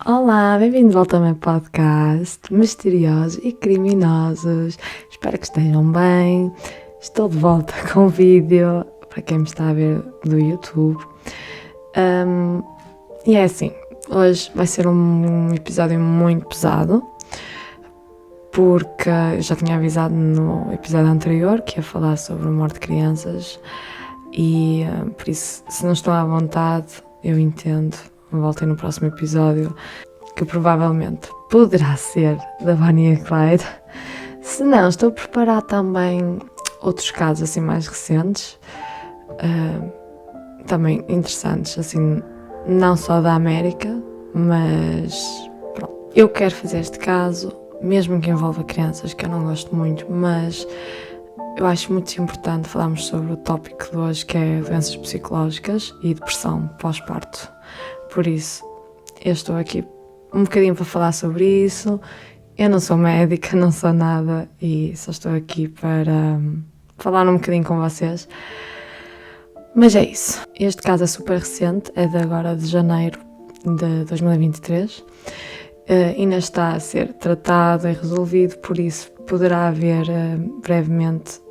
Olá, bem-vindo de volta ao meu podcast Misteriosos e Criminosos. Espero que estejam bem. Estou de volta com o vídeo para quem me está a ver do YouTube. E é assim, hoje vai ser um episódio muito pesado, porque eu já tinha avisado no episódio anterior que ia falar sobre a morte de crianças e por isso, se não estão à vontade, eu entendo. Voltem no próximo episódio, que provavelmente poderá ser da Bonnie e Clyde. Se não, estou a preparar também outros casos assim mais recentes, também interessantes, assim, não só da América, mas pronto. Eu quero fazer este caso, mesmo que envolva crianças, que eu não gosto muito, mas eu acho muito importante falarmos sobre o tópico de hoje, que é doenças psicológicas e depressão pós-parto. Por isso, eu estou aqui um bocadinho para falar sobre isso. Eu não sou médica, não sou nada e só estou aqui para falar um bocadinho com vocês. Mas é isso. Este caso é super recente, é de agora de janeiro de 2023. Ainda está a ser tratado e resolvido, por isso poderá haver brevemente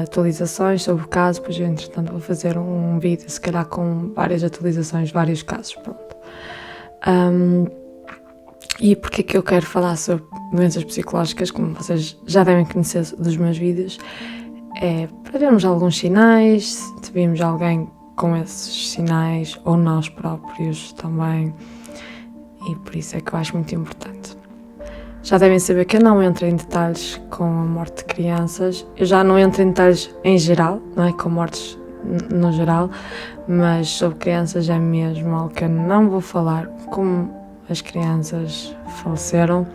atualizações sobre o caso, pois eu entretanto vou fazer um vídeo, se calhar com várias atualizações, vários casos, pronto. E porque é que eu quero falar sobre doenças psicológicas, como vocês já devem conhecer dos meus vídeos, é para vermos alguns sinais, se vimos alguém com esses sinais, ou nós próprios também, e por isso é que eu acho muito importante. Já devem saber que eu não entro em detalhes com a morte de crianças. Eu já não entro em detalhes em geral, não é? Com mortes no geral, mas sobre crianças é mesmo algo que eu não vou falar, como as crianças faleceram,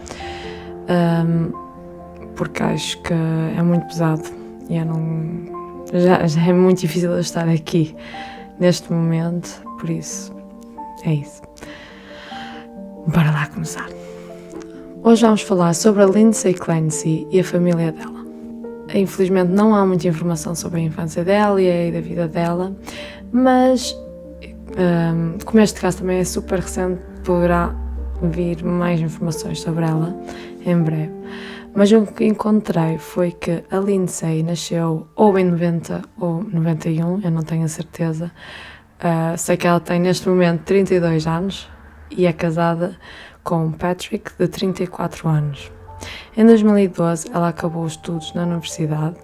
porque acho que é muito pesado e eu não... Já é muito difícil eu estar aqui neste momento, por isso é isso. Bora lá começar. Hoje vamos falar sobre a Lindsay Clancy e a família dela. Infelizmente não há muita informação sobre a infância dela e da vida dela, mas como este caso também é super recente, poderá vir mais informações sobre ela em breve. Mas o que encontrei foi que a Lindsay nasceu ou em 90 ou 91, eu não tenho a certeza. Sei que ela tem neste momento 32 anos e é casada com Patrick, de 34 anos. Em 2012, ela acabou os estudos na universidade.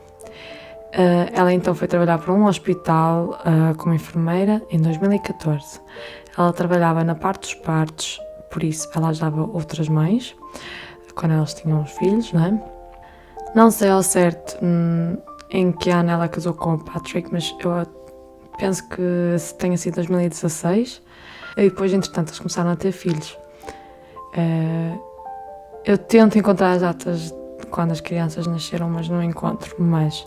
Ela então foi trabalhar para um hospital como enfermeira em 2014. Ela trabalhava na parte dos partos, por isso ela ajudava outras mães, quando elas tinham os filhos, não é? Não sei ao certo em que ano ela casou com o Patrick, mas eu penso que tenha sido 2016. E depois, entretanto, eles começaram a ter filhos. Eu tento encontrar as datas de quando as crianças nasceram, mas não encontro. Mas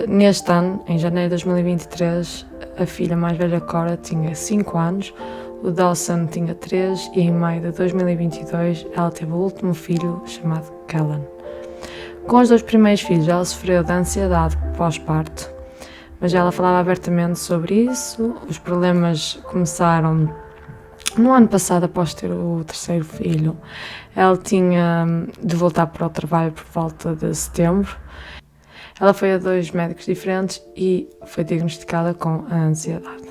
neste ano, em janeiro de 2023, a filha mais velha, Cora, tinha 5 anos, o Dawson tinha 3 e em maio de 2022 ela teve o último filho, chamado Kellen. Com os 2 primeiros filhos ela sofreu de ansiedade pós-parto, mas ela falava abertamente sobre isso. Os problemas começaram no ano passado, após ter o 3º filho. Ela tinha de voltar para o trabalho por volta de setembro. Ela foi a 2 médicos diferentes e foi diagnosticada com a ansiedade.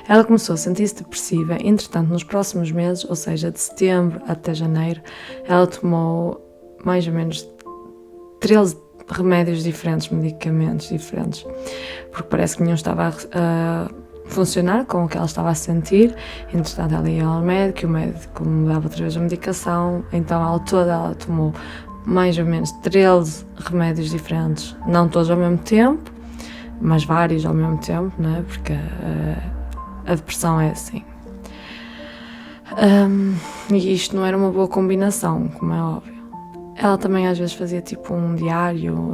Ela começou a sentir-se depressiva, entretanto, nos próximos meses, ou seja, de setembro até janeiro, ela tomou mais ou menos 13 remédios diferentes, medicamentos diferentes, porque parece que nenhum estava a funcionar com o que ela estava a sentir. Entretanto, ela ia ao médico, o médico mudava outra vez a medicação, então ela tomou mais ou menos 13 remédios diferentes, não todos ao mesmo tempo, mas vários ao mesmo tempo, não é? Porque a depressão é assim. E isto não era uma boa combinação, como é óbvio. Ela também às vezes fazia tipo um diário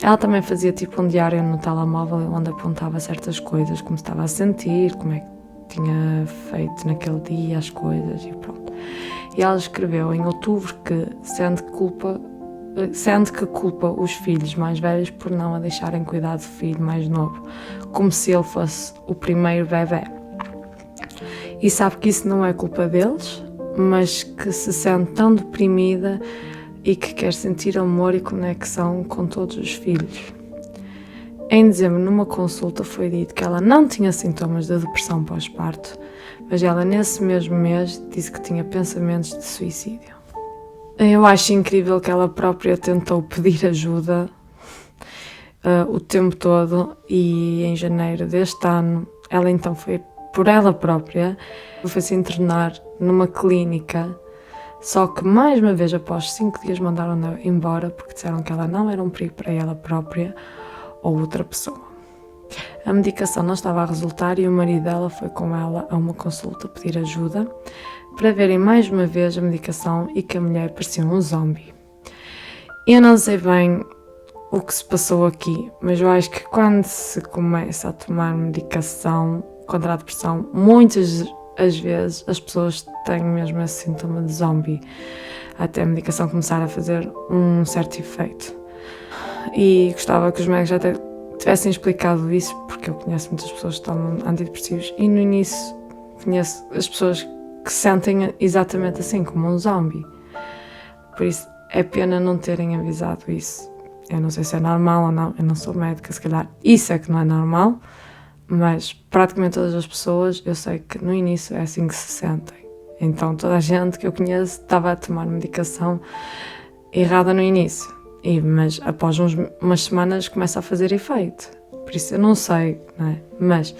ela também fazia tipo um diário no telemóvel onde apontava certas coisas, como estava a sentir, como é que tinha feito naquele dia as coisas e pronto. E ela escreveu em outubro que sente que culpa os filhos mais velhos por não a deixarem cuidar do filho mais novo, como se ele fosse o primeiro bebé. e sabe que isso não é culpa deles, mas que se sente tão deprimida e que quer sentir amor e conexão com todos os filhos. Em dezembro, numa consulta, foi dito que ela não tinha sintomas de depressão pós-parto, mas ela, nesse mesmo mês, disse que tinha pensamentos de suicídio. Eu acho incrível que ela própria tentou pedir ajuda o tempo todo, e em janeiro deste ano, ela então foi por ela própria, foi-se internar numa clínica, só que mais uma vez, após 5 dias, mandaram-na embora porque disseram que ela não era um perigo para ela própria ou outra pessoa. A medicação não estava a resultar e o marido dela foi com ela a uma consulta pedir ajuda para verem mais uma vez a medicação e que a mulher parecia um zombie. Eu não sei bem o que se passou aqui, mas eu acho que quando se começa a tomar medicação contra a depressão, muitas as vezes as pessoas têm mesmo esse sintoma de zombie, até a medicação começar a fazer um certo efeito. E gostava que os médicos já tivessem explicado isso, porque eu conheço muitas pessoas que tomam antidepressivos e no início conheço as pessoas que se sentem exatamente assim, como um zombie. Por isso é pena não terem avisado isso. Eu não sei se é normal ou não, eu não sou médica, se calhar isso é que não é normal, mas praticamente todas as pessoas, eu sei que no início é assim que se sentem. Então toda a gente que eu conheço estava a tomar medicação errada no início, mas após umas semanas começa a fazer efeito. Por isso eu não sei, não é? Mas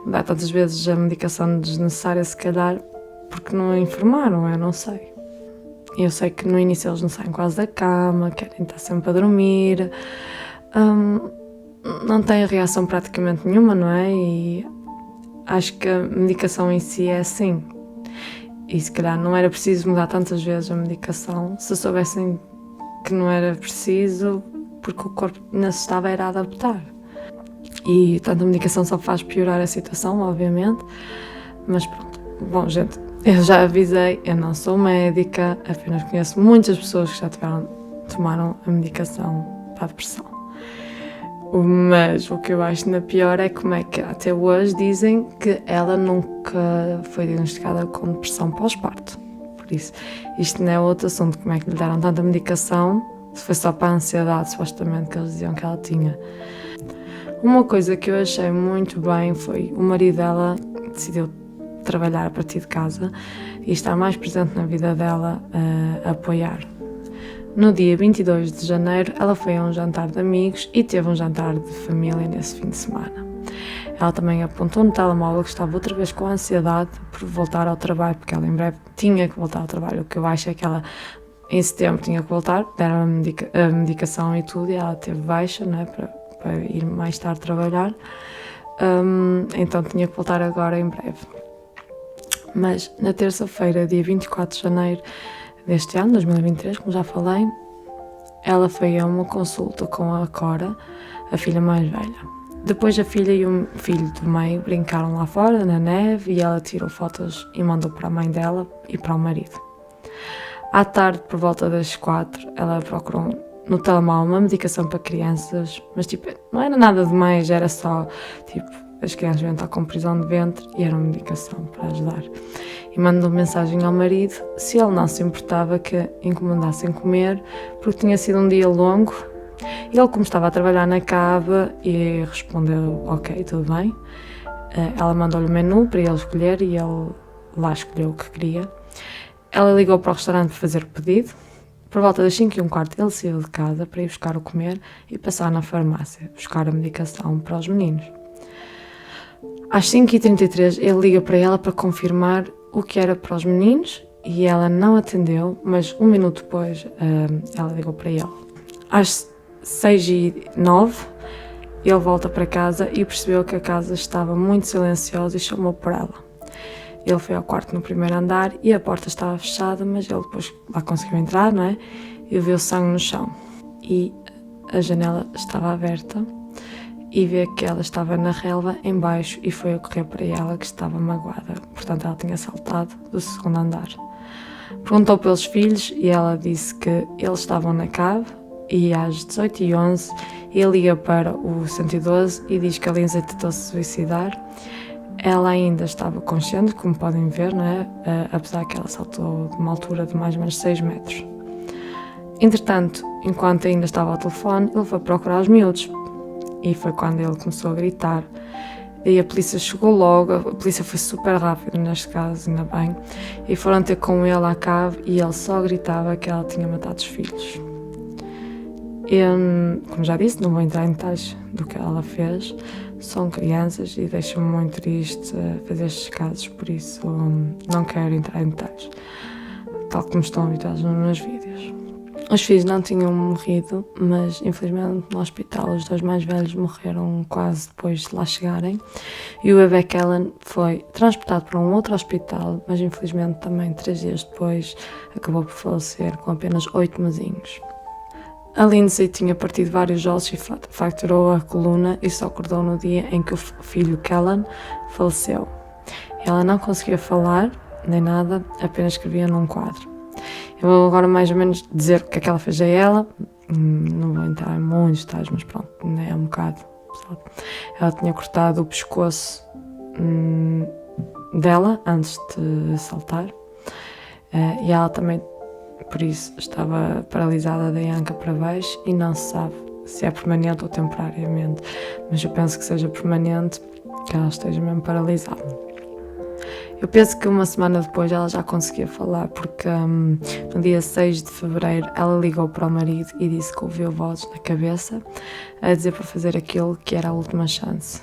dá tantas vezes a medicação desnecessária, se calhar porque não a informaram, eu não sei. Eu sei que no início eles não saem quase da cama, querem estar sempre a dormir, não têm reação praticamente nenhuma, não é? E acho que a medicação em si é assim. E se calhar não era preciso mudar tantas vezes a medicação, se soubessem que não era preciso, porque o corpo não se estava a adaptar. E tanto a medicação só faz piorar a situação, obviamente, mas pronto. Bom, gente, eu já avisei, eu não sou médica, apenas conheço muitas pessoas que já tomaram a medicação para a depressão. Mas o que eu acho na pior é como é que até hoje dizem que ela nunca foi diagnosticada com depressão pós-parto. Por isso, isto não é outro assunto, como é que lhe deram tanta medicação, se foi só para a ansiedade, supostamente, que eles diziam que ela tinha. Uma coisa que eu achei muito bem foi o marido dela decidiu trabalhar a partir de casa e estar mais presente na vida dela, a apoiar. No dia 22 de janeiro, ela foi a um jantar de amigos e teve um jantar de família nesse fim de semana. Ela também apontou no telemóvel que estava outra vez com ansiedade por voltar ao trabalho, porque ela em breve tinha que voltar ao trabalho. O que eu acho é que ela em setembro tinha que voltar, deram a medicação e tudo, e ela teve baixa, não é, para ir mais tarde trabalhar, então tinha que voltar agora em breve. Mas na terça-feira, dia 24 de janeiro deste ano, 2023, como já falei, ela foi a uma consulta com a Cora, a filha mais velha. Depois a filha e o filho do meio brincaram lá fora, na neve, e ela tirou fotos e mandou para a mãe dela e para o marido. À tarde, por volta das 4, ela procurou no telemóvel uma medicação para crianças, mas não era nada demais, era só as crianças iam estar com prisão de ventre e era uma medicação para ajudar. E mandou mensagem ao marido se ele não se importava que encomendassem comer, porque tinha sido um dia longo. E ele, como estava a trabalhar na cave, e respondeu, ok, tudo bem. Ela mandou-lhe o menu para ele escolher e ele lá escolheu o que queria. Ela ligou para o restaurante para fazer o pedido. Por volta das 5h15 ele saiu de casa para ir buscar o comer e passar na farmácia, buscar a medicação para os meninos. Às 5h33 ele liga para ela para confirmar o que era para os meninos e ela não atendeu, mas 1 minuto depois ela ligou para ele. Às 6h09 ele volta para casa e percebeu que a casa estava muito silenciosa e chamou por ela. Ele foi ao quarto no primeiro andar e a porta estava fechada, mas ele depois lá conseguiu entrar, não é? E viu sangue no chão. E a janela estava aberta e vê que ela estava na relva em baixo e foi a correr para ela que estava magoada. Portanto, ela tinha saltado do segundo andar. Perguntou pelos filhos e ela disse que eles estavam na cave e às 18h11 ele liga para o 112 e diz que a Lindsay tentou se suicidar. Ela ainda estava consciente, como podem ver, não é? Apesar que ela saltou de uma altura de mais ou menos 6 metros. Entretanto, enquanto ainda estava ao telefone, ele foi procurar os miúdos. E foi quando ele começou a gritar. E a polícia chegou logo, a polícia foi super rápida neste caso, ainda bem. E foram ter com ele à cave e ele só gritava que ela tinha matado os filhos. Eu, como já disse, não vou entrar em detalhes do que ela fez. São crianças e deixam-me muito triste fazer estes casos, por isso não quero entrar em detalhes, tal como estão habituados nos meus vídeos. Os filhos não tinham morrido, mas infelizmente no hospital os 2 mais velhos morreram quase depois de lá chegarem e o bebê Kellen foi transportado para um outro hospital, mas infelizmente também 3 dias depois acabou por falecer com apenas 8 mesinhos. A Lindsay tinha partido vários ossos e fracturou a coluna e só acordou no dia em que o filho Kellen faleceu. Ela não conseguia falar, nem nada, apenas escrevia num quadro. Eu vou agora mais ou menos dizer o que é que ela fez a ela, não vou entrar em muitos detalhes, mas pronto, é um bocado pesado. Ela tinha cortado o pescoço dela antes de saltar e ela também, por isso, estava paralisada da anca para baixo e não se sabe se é permanente ou temporariamente, mas eu penso que seja permanente, que ela esteja mesmo paralisada. Eu penso que uma semana depois ela já conseguia falar, porque no dia 6 de fevereiro ela ligou para o marido e disse que ouviu vozes na cabeça a dizer para fazer aquilo que era a última chance.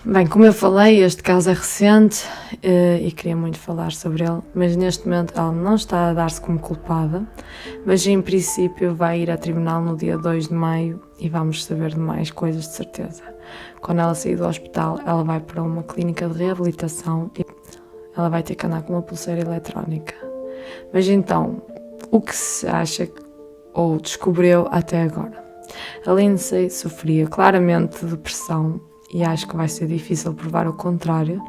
Bem, como eu falei, este caso é recente e queria muito falar sobre ele, mas neste momento ela não está a dar-se como culpada, mas em princípio vai ir a tribunal no dia 2 de maio e vamos saber de mais coisas de certeza. Quando ela sair do hospital, ela vai para uma clínica de reabilitação e ela vai ter que andar com uma pulseira eletrónica. Mas então, o que se acha ou descobriu até agora? A Lindsay sofria claramente de depressão e acho que vai ser difícil provar o contrário,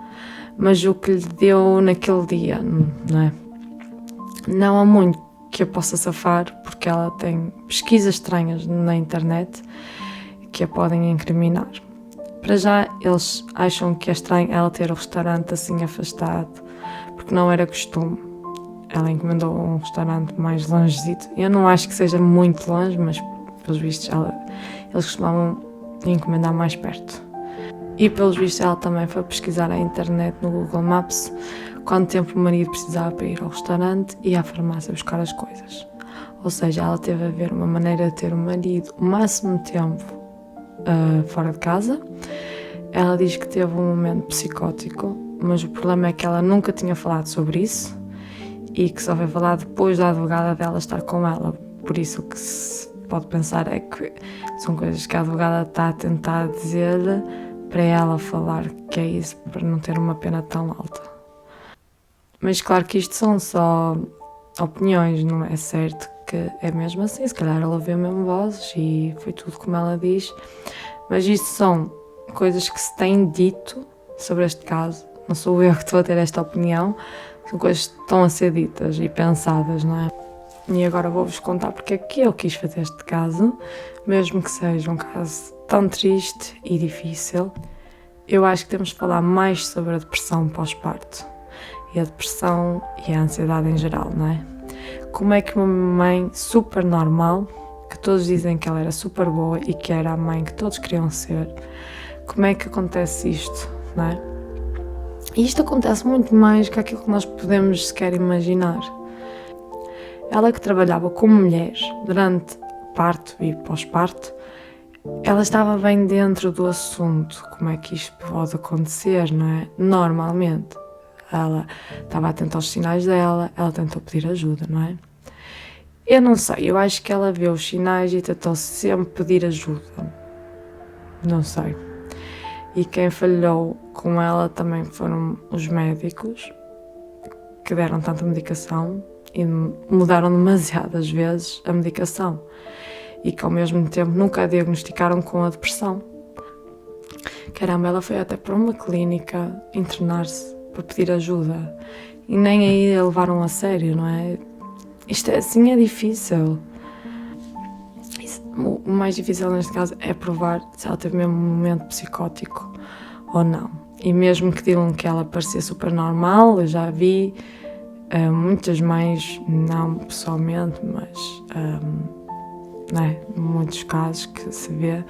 mas o que lhe deu naquele dia, não é? Não há muito que eu possa safar, porque ela tem pesquisas estranhas na internet que a podem incriminar. Para já, eles acham que é estranho ela ter o restaurante assim afastado, porque não era costume. Ela encomendou um restaurante mais longezito. Eu não acho que seja muito longe, mas pelos vistos eles costumavam encomendar mais perto. E pelos vistos ela também foi pesquisar na internet no Google Maps quanto tempo o marido precisava para ir ao restaurante e à farmácia buscar as coisas. Ou seja, ela teve a ver uma maneira de ter o marido o máximo de tempo fora de casa. Ela diz que teve um momento psicótico, mas o problema é que ela nunca tinha falado sobre isso e que só veio falar depois da advogada dela estar com ela. Por isso o que se pode pensar é que são coisas que a advogada está a tentar dizer para ela falar que é isso, para não ter uma pena tão alta. Mas claro que isto são só opiniões, não é certo que é mesmo assim. Se calhar ela ouviu mesmo vozes e foi tudo como ela diz, mas isto são coisas que se têm dito sobre este caso. Não sou eu que estou a ter esta opinião, são coisas que estão a ser ditas e pensadas, não é? E agora vou-vos contar porque é que eu quis fazer este caso, mesmo que seja um caso tão triste e difícil. Eu acho que temos de falar mais sobre a depressão pós-parto e a depressão e a ansiedade em geral, não é? Como é que uma mãe super normal, que todos dizem que ela era super boa e que era a mãe que todos queriam ser, como é que acontece isto, não é? E isto acontece muito mais que aquilo que nós podemos sequer imaginar. Ela que trabalhava como mulher durante parto e pós-parto, ela estava bem dentro do assunto, como é que isto pode acontecer, não é? Normalmente, ela estava atenta aos sinais dela, ela tentou pedir ajuda, não é? Eu não sei, eu acho que ela viu os sinais e tentou sempre pedir ajuda. Não sei. E quem falhou com ela também foram os médicos, que deram tanta medicação e mudaram demasiadas vezes a medicação e que ao mesmo tempo nunca a diagnosticaram com a depressão. Caramba, ela foi até para uma clínica internar-se para pedir ajuda e nem aí a levaram a sério, não é? Isto é assim, é difícil. O mais difícil neste caso é provar se ela teve mesmo um momento psicótico ou não. E mesmo que digam que ela parecia super normal, eu já vi muitas mães, não pessoalmente, mas né, muitos casos que se vê,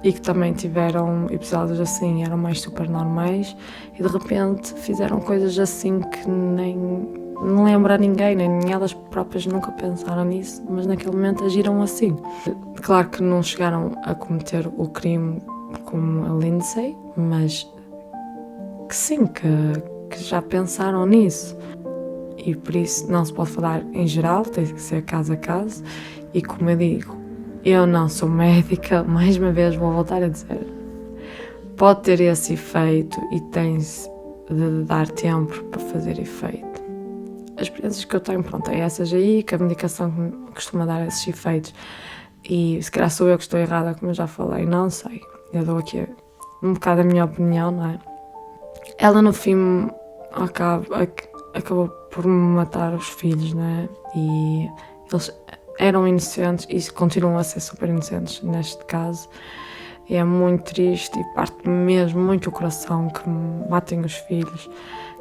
e que também tiveram episódios assim, eram mais super normais e de repente fizeram coisas assim que nem não lembra a ninguém, nem elas próprias nunca pensaram nisso, mas naquele momento agiram assim. Claro que não chegaram a cometer o crime como a Lindsay, mas que sim, que já pensaram nisso. E por isso não se pode falar em geral, tem que ser caso a caso. E como eu digo, eu não sou médica, mais uma vez vou voltar a dizer, pode ter esse efeito e tem-se de dar tempo para fazer efeito. As experiências que eu tenho, pronto, é essas aí, que a medicação costuma dar esses efeitos. E se calhar sou eu que estou errada, como eu já falei, não sei. Eu dou aqui um bocado a minha opinião, não é? Ela no fim acabou por matar os filhos, não é? E eles eram inocentes e continuam a ser super inocentes neste caso. E é muito triste e parte mesmo muito o coração que matem os filhos.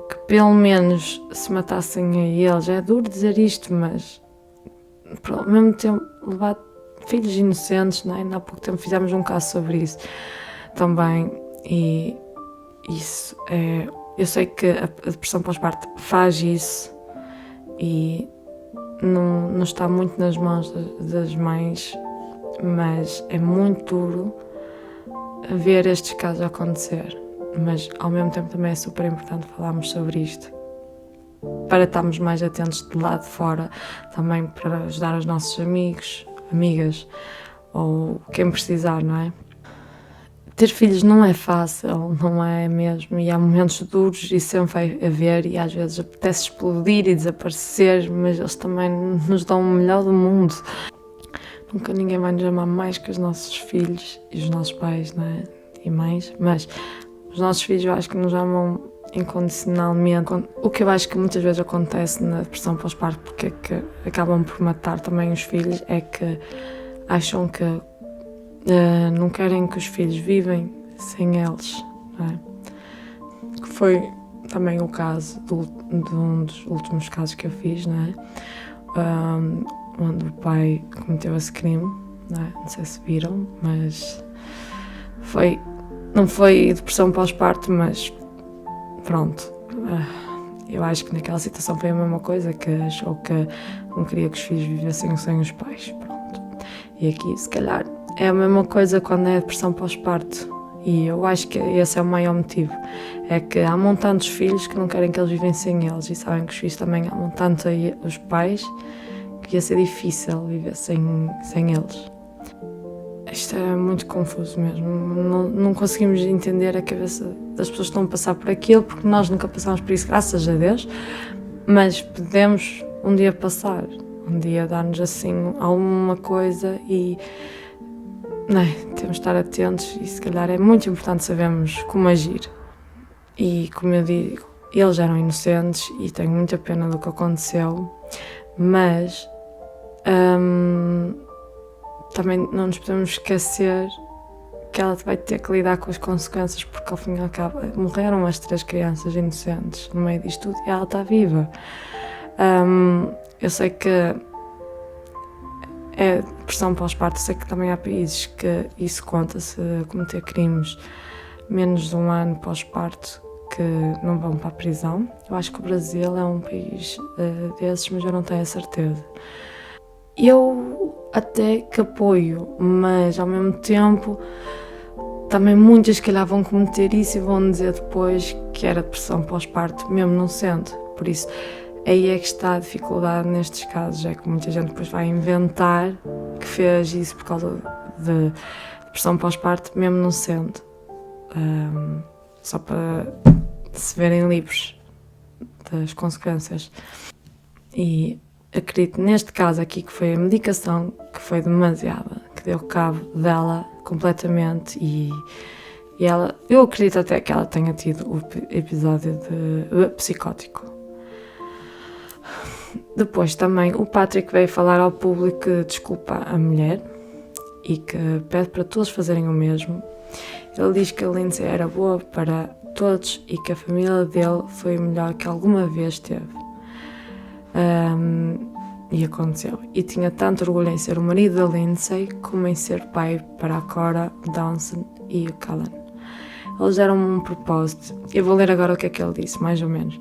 Que pelo menos se matassem a eles, é duro dizer isto, mas ao mesmo tempo levar filhos inocentes, não é? Há pouco tempo fizemos um caso sobre isso também, e isso é... Eu sei que a depressão pós-parto faz isso e não está muito nas mãos das mães, mas é muito duro ver estes casos acontecer. Mas ao mesmo tempo também é super importante falarmos sobre isto, para estarmos mais atentos de lá de fora, também para ajudar os nossos amigos, amigas, ou quem precisar, não é? Ter filhos não é fácil, não é mesmo, e há momentos duros e sempre vai haver, e às vezes apetece explodir e desaparecer, mas eles também nos dão o melhor do mundo. Nunca ninguém vai nos amar mais que os nossos filhos e os nossos pais, não é? E mães, mas os nossos filhos eu acho que nos amam incondicionalmente. O que eu acho que muitas vezes acontece na depressão pós-parto, porque é que acabam por matar também os filhos, é que acham que não querem que os filhos vivem sem eles, não é? Que foi também o caso de um dos últimos casos que eu fiz, não é? Onde o pai cometeu esse crime, não é? Não sei se viram, mas não foi depressão pós-parto, mas pronto. Eu acho que naquela situação foi a mesma coisa, que achou que não queria que os filhos vivessem sem os pais, pronto. E aqui, se calhar, é a mesma coisa quando é depressão pós-parto, e eu acho que esse é o maior motivo, é que amam tantos filhos que não querem que eles vivem sem eles, e sabem que os filhos também amam tanto os pais, que ia ser difícil viver sem eles. Isto é muito confuso mesmo, não conseguimos entender a cabeça das pessoas que estão a passar por aquilo, porque nós nunca passamos por isso, graças a Deus, mas podemos um dia passar, um dia dar-nos assim alguma coisa e temos de estar atentos, e se calhar é muito importante sabermos como agir. E como eu digo, eles eram inocentes e tenho muita pena do que aconteceu, mas também não nos podemos esquecer que ela vai ter que lidar com as consequências, porque ao fim e ao cabo morreram as 3 crianças inocentes no meio disto tudo e ela está viva. Eu sei que é depressão pós-parto, sei que também há países que isso conta-se cometer crimes menos de 1 ano pós-parto, que não vão para a prisão. Eu acho que o Brasil é um país desses, mas eu não tenho a certeza. Eu até que apoio, mas ao mesmo tempo também muitas, se calhar, vão cometer isso e vão dizer depois que era depressão pós-parto, mesmo não sendo. Por isso, aí é que está a dificuldade nestes casos, é que muita gente depois vai inventar que fez isso por causa de depressão pós-parto, mesmo não sendo. Só para se verem livres das consequências. E acredito neste caso aqui que foi a medicação que foi demasiada, que deu cabo dela completamente, e ela, eu acredito até que ela tenha tido o episódio de psicótico. Depois também o Patrick veio falar ao público que desculpa a mulher e que pede para todos fazerem o mesmo. Ele diz que a Lindsay era boa para todos e que a família dele foi o melhor que alguma vez teve. E aconteceu. E tinha tanto orgulho em ser o marido da Lindsay como em ser pai para a Cora, o Dawson e o Callan. Eles deram um propósito. Eu vou ler agora o que é que ele disse, mais ou menos.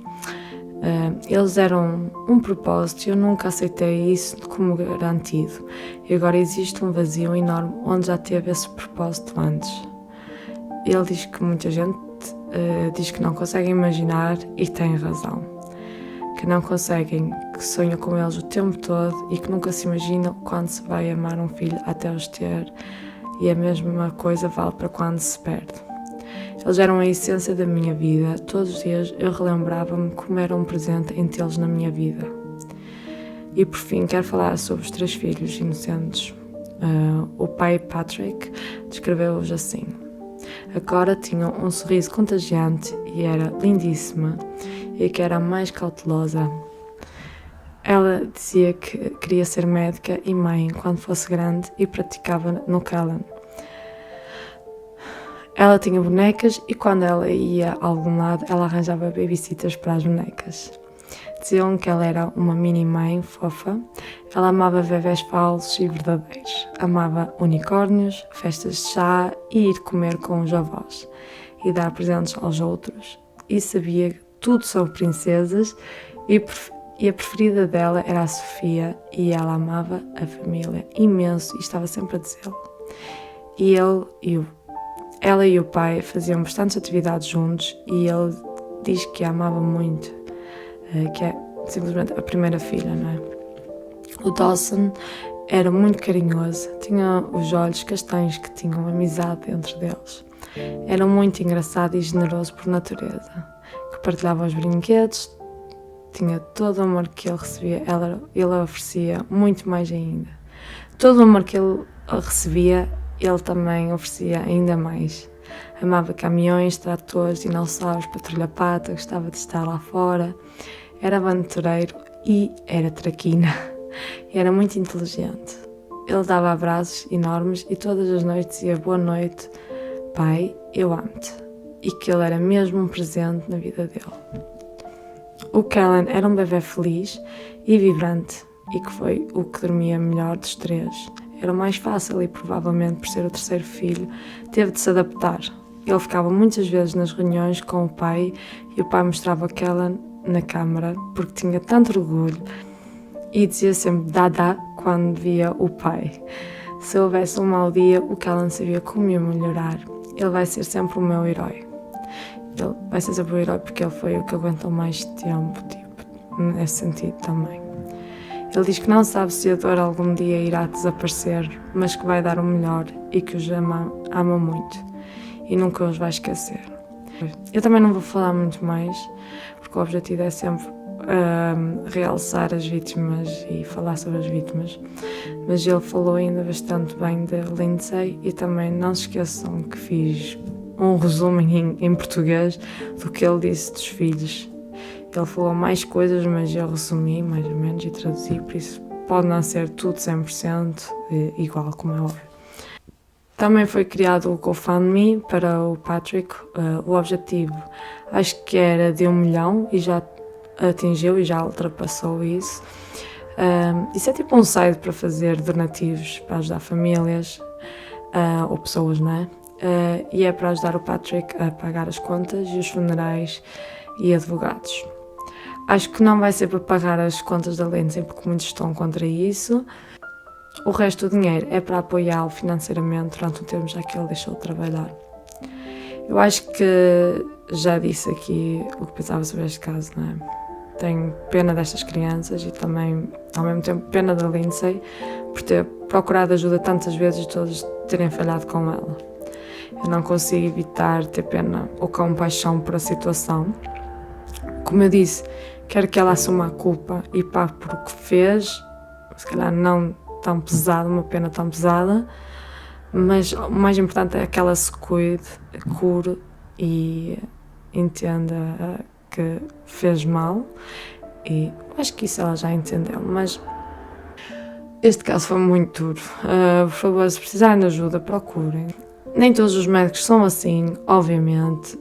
Eles deram um propósito e eu nunca aceitei isso como garantido. E agora existe um vazio enorme onde já teve esse propósito antes. Ele diz que muita gente diz que não consegue imaginar e tem razão. Que não conseguem, que sonham com eles o tempo todo e que nunca se imaginam quando se vai amar um filho até os ter. E a mesma coisa vale para quando se perde. Eles eram a essência da minha vida. Todos os dias eu relembrava-me como era um presente em tê-los na minha vida. E por fim quero falar sobre os 3 filhos inocentes. O pai Patrick descreveu-os assim. A Cora tinha um sorriso contagiante e era lindíssima e que era a mais cautelosa. Ela dizia que queria ser médica e mãe quando fosse grande e praticava no Callan. Ela tinha bonecas e quando ela ia a algum lado, ela arranjava babysitters para as bonecas. Diziam que ela era uma mini-mãe fofa. Ela amava bebés falsos e verdadeiros. Amava unicórnios, festas de chá e ir comer com os avós. E dar presentes aos outros. E sabia tudo sobre princesas e a preferida dela era a Sofia e ela amava a família imenso e estava sempre a dizê-lo. E ela e o pai faziam bastantes atividades juntos e ele diz que a amava muito, que é simplesmente a primeira filha, não é? O Dawson era muito carinhoso, tinha os olhos castanhos que tinham amizade entre deles. Era muito engraçado e generoso por natureza, que partilhava os brinquedos, tinha todo o amor que ele recebia, ele oferecia muito mais ainda. Todo o amor que ele recebia, ele também oferecia ainda mais. Amava caminhões, tratores, dinossauros, patrulha-pata, gostava de estar lá fora. Era aventureiro e era traquina. E era muito inteligente. Ele dava abraços enormes e todas as noites dizia boa noite, pai, eu amo-te. E que ele era mesmo um presente na vida dele. O Callan era um bebê feliz e vibrante e que foi o que dormia melhor dos 3. Era o mais fácil e provavelmente por ser o terceiro filho teve de se adaptar. Ele ficava muitas vezes nas reuniões com o pai e o pai mostrava o Callan na câmara porque tinha tanto orgulho e dizia sempre dá quando via o pai. Se houvesse um mau dia, o Callan sabia como ia melhorar. Ele vai ser sempre o meu herói. Ele vai ser sempre o herói porque ele foi o que aguentou mais tempo, nesse sentido também. Ele diz que não sabe se a dor algum dia irá desaparecer, mas que vai dar o melhor e que os ama muito e nunca os vai esquecer. Eu também não vou falar muito mais, porque o objetivo é sempre realçar as vítimas e falar sobre as vítimas, mas ele falou ainda bastante bem de Lindsay e também não se esqueçam que fiz um resumo em português do que ele disse dos filhos. Ele falou mais coisas, mas eu resumi mais ou menos e traduzi, por isso pode não ser tudo 100% igual, como é óbvio. Também foi criado o GoFundMe para o Patrick. O objetivo acho que era de 1 milhão e já atingiu e já ultrapassou isso. Isso é tipo um site para fazer donativos, para ajudar famílias ou pessoas, não é? E é para ajudar o Patrick a pagar as contas e os funerais e advogados. Acho que não vai ser para pagar as contas da Lindsay, porque muitos estão contra isso. O resto do dinheiro é para apoiá-lo financeiramente durante o tempo já que ele deixou de trabalhar. Eu acho que já disse aqui o que pensava sobre este caso, não é? Tenho pena destas crianças e também, ao mesmo tempo, pena da Lindsay por ter procurado ajuda tantas vezes e todos terem falhado com ela. Eu não consigo evitar ter pena ou compaixão por a situação. Como eu disse, quero que ela assuma a culpa e pague por o que fez, se calhar não tão pesado, uma pena tão pesada, mas o mais importante é que ela se cuide, cure e entenda que fez mal, e acho que isso ela já entendeu, mas este caso foi muito duro. Por favor, se precisarem de ajuda, procurem. Nem todos os médicos são assim, obviamente,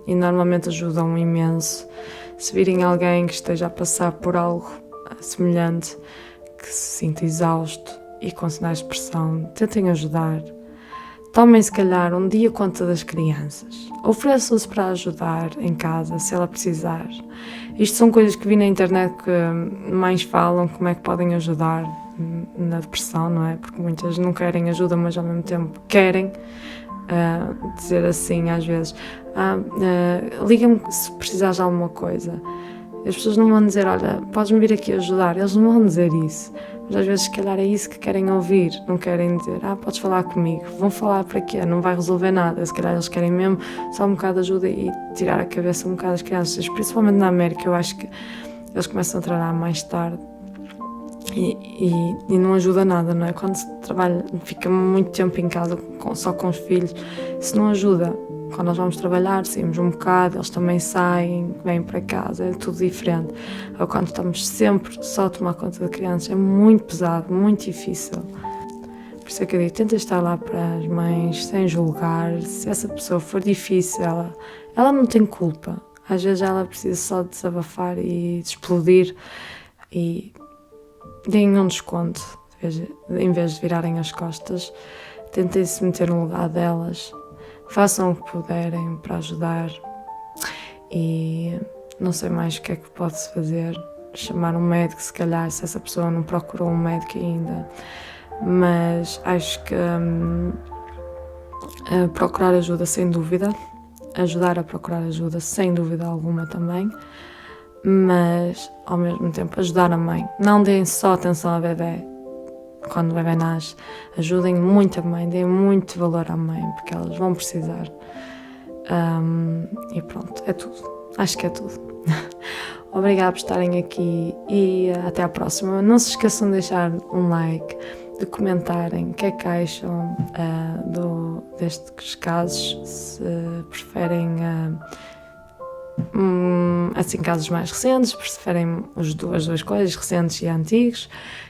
e normalmente ajudam imenso. Se virem alguém que esteja a passar por algo semelhante, que se sinta exausto e com sinais de pressão, tentem ajudar. Tomem se calhar um dia conta das crianças. Ofereçam-se para ajudar em casa, se ela precisar. Isto são coisas que vi na internet que mães falam, como é que podem ajudar na depressão, não é? Porque muitas não querem ajuda, mas ao mesmo tempo querem. Dizer assim às vezes, liga-me se precisares de alguma coisa. As pessoas não vão dizer, olha, podes-me vir aqui ajudar. Eles não vão dizer isso, mas às vezes se calhar é isso que querem ouvir. Não querem dizer, podes falar comigo. Vão falar para quê? Não vai resolver nada. Se calhar eles querem mesmo só um bocado de ajuda e tirar a cabeça um bocado das crianças. Principalmente na América, eu acho que eles começam a trabalhar mais tarde e não ajuda nada, não é? Quando se trabalha, fica muito tempo em casa só com os filhos, isso não ajuda. Quando nós vamos trabalhar, saímos um bocado, eles também saem, vêm para casa, é tudo diferente. Ou quando estamos sempre só a tomar conta de crianças, é muito pesado, muito difícil. Por isso é que eu digo, tenta estar lá para as mães, sem julgar. Se essa pessoa for difícil, ela não tem culpa. Às vezes ela precisa só de desabafar e de explodir e deem um desconto, em vez de virarem as costas. Tentem se meter no lugar delas, façam o que puderem para ajudar e não sei mais o que é que pode-se fazer. Chamar um médico, se calhar, se essa pessoa não procurou um médico ainda, mas acho que procurar ajuda sem dúvida, ajudar a procurar ajuda sem dúvida alguma também, mas ao mesmo tempo ajudar a mãe. Não deem só atenção ao bebê quando o bebê nasce, ajudem muito a mãe, deem muito valor à mãe, porque elas vão precisar. E pronto, é tudo. Acho que é tudo. Obrigada por estarem aqui e até à próxima. Não se esqueçam de deixar um like, de comentarem o que é que acham destes casos, se preferem assim, casos mais recentes, preferem as duas coisas, recentes e antigos,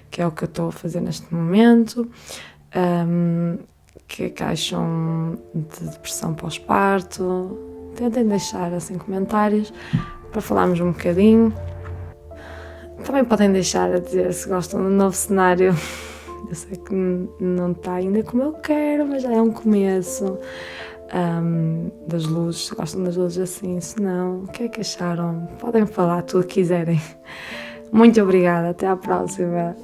que é o que eu estou a fazer neste momento. Que é que acham de depressão pós-parto? Tentem deixar assim comentários para falarmos um bocadinho. Também podem deixar a dizer se gostam do novo cenário. Eu sei que não está ainda como eu quero, mas já é um começo. Das luzes, se gostam das luzes assim, se não, o que é que acharam? Podem falar tudo o que quiserem. Muito obrigada, até à próxima.